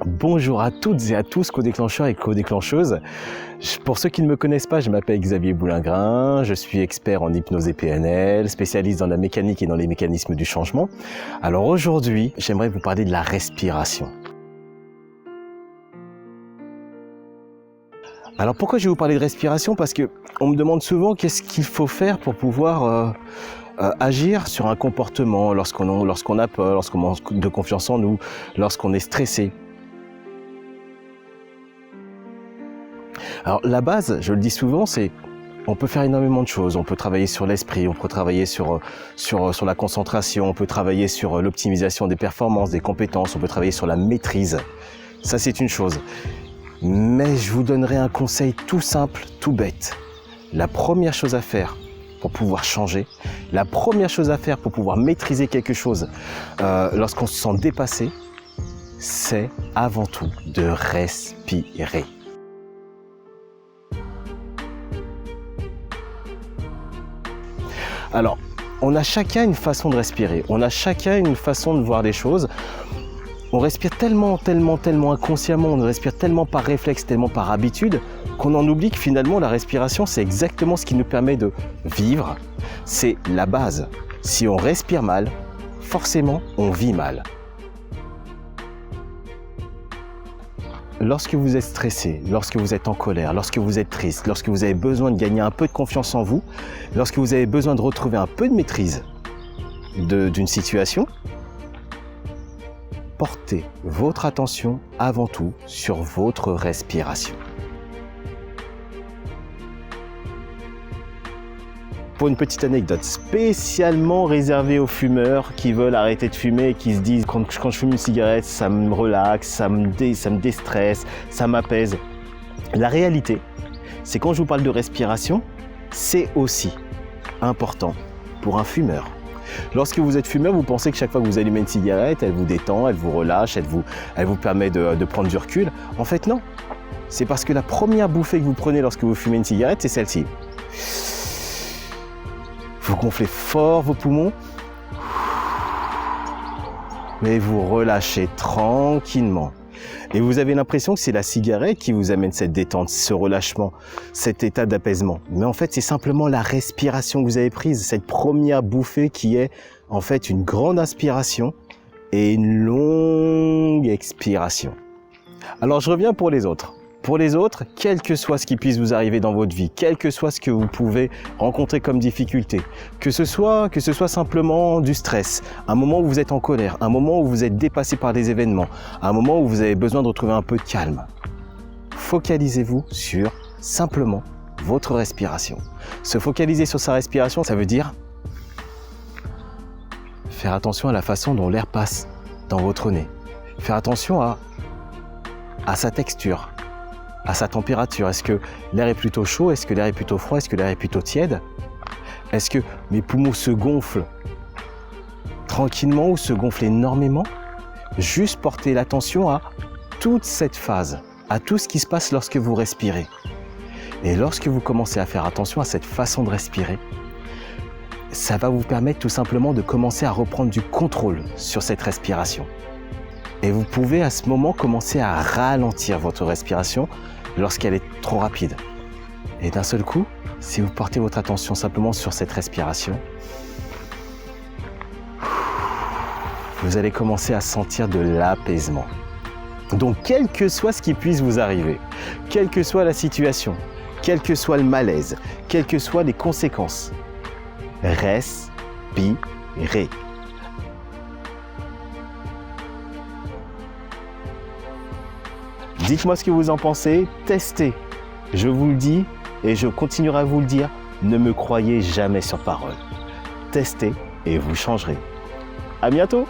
Bonjour à toutes et à tous, co-déclencheurs et co-déclencheuses. Pour ceux qui ne me connaissent pas, je m'appelle Xavier Boulingrin, je suis expert en hypnose et PNL, spécialiste dans la mécanique et dans les mécanismes du changement. Alors aujourd'hui, j'aimerais vous parler de la respiration. Alors pourquoi je vais vous parler de respiration? Parce que on me demande souvent qu'est-ce qu'il faut faire pour pouvoir agir sur un comportement lorsqu'on a peur, lorsqu'on manque de confiance en nous, lorsqu'on est stressé. Alors la base, je le dis souvent, c'est on peut faire énormément de choses. On peut travailler sur l'esprit, on peut travailler sur la concentration, on peut travailler sur l'optimisation des performances, des compétences, on peut travailler sur la maîtrise. Ça, c'est une chose. Mais je vous donnerai un conseil tout simple, tout bête. La première chose à faire pour pouvoir changer, la première chose à faire pour pouvoir maîtriser quelque chose lorsqu'on se sent dépassé, c'est avant tout de respirer. Alors, on a chacun une façon de respirer, on a chacun une façon de voir les choses. On respire tellement inconsciemment, on respire tellement par réflexe, tellement par habitude, qu'on en oublie que finalement la respiration, c'est exactement ce qui nous permet de vivre. C'est la base. Si on respire mal, forcément, on vit mal. Lorsque vous êtes stressé, lorsque vous êtes en colère, lorsque vous êtes triste, lorsque vous avez besoin de gagner un peu de confiance en vous, lorsque vous avez besoin de retrouver un peu de maîtrise d'une situation, portez votre attention avant tout sur votre respiration. Pour une petite anecdote spécialement réservée aux fumeurs qui veulent arrêter de fumer et qui se disent quand je fume une cigarette, ça me relaxe, ça me déstresse, ça m'apaise. La réalité, c'est quand je vous parle de respiration, c'est aussi important pour un fumeur. Lorsque vous êtes fumeur, vous pensez que chaque fois que vous allumez une cigarette, elle vous détend, elle vous relâche, elle vous permet de prendre du recul. En fait, non. C'est parce que la première bouffée que vous prenez lorsque vous fumez une cigarette, c'est celle-ci. Vous gonflez fort vos poumons, mais vous relâchez tranquillement. Et vous avez l'impression que c'est la cigarette qui vous amène cette détente, ce relâchement, cet état d'apaisement. Mais en fait, c'est simplement la respiration que vous avez prise, cette première bouffée qui est en fait une grande inspiration et une longue expiration. Alors je reviens pour les autres. Pour les autres, quel que soit ce qui puisse vous arriver dans votre vie, quel que soit ce que vous pouvez rencontrer comme difficulté, que ce soit simplement du stress, un moment où vous êtes en colère, un moment où vous êtes dépassé par des événements, un moment où vous avez besoin de retrouver un peu de calme, focalisez-vous sur simplement votre respiration. Se focaliser sur sa respiration, ça veut dire faire attention à la façon dont l'air passe dans votre nez, faire attention à sa texture, à sa température. Est-ce que l'air est plutôt chaud? Est-ce que l'air est plutôt froid? Est-ce que l'air est plutôt tiède? Est-ce que mes poumons se gonflent tranquillement ou se gonflent énormément? Juste porter l'attention à toute cette phase, à tout ce qui se passe lorsque vous respirez. Et lorsque vous commencez à faire attention à cette façon de respirer, ça va vous permettre tout simplement de commencer à reprendre du contrôle sur cette respiration. Et vous pouvez à ce moment commencer à ralentir votre respiration lorsqu'elle est trop rapide. Et d'un seul coup, si vous portez votre attention simplement sur cette respiration, vous allez commencer à sentir de l'apaisement. Donc quel que soit ce qui puisse vous arriver, quelle que soit la situation, quel que soit le malaise, quelles que soient les conséquences, respirez. Dites-moi ce que vous en pensez, testez. Je vous le dis et je continuerai à vous le dire, ne me croyez jamais sur parole. Testez et vous changerez. À bientôt!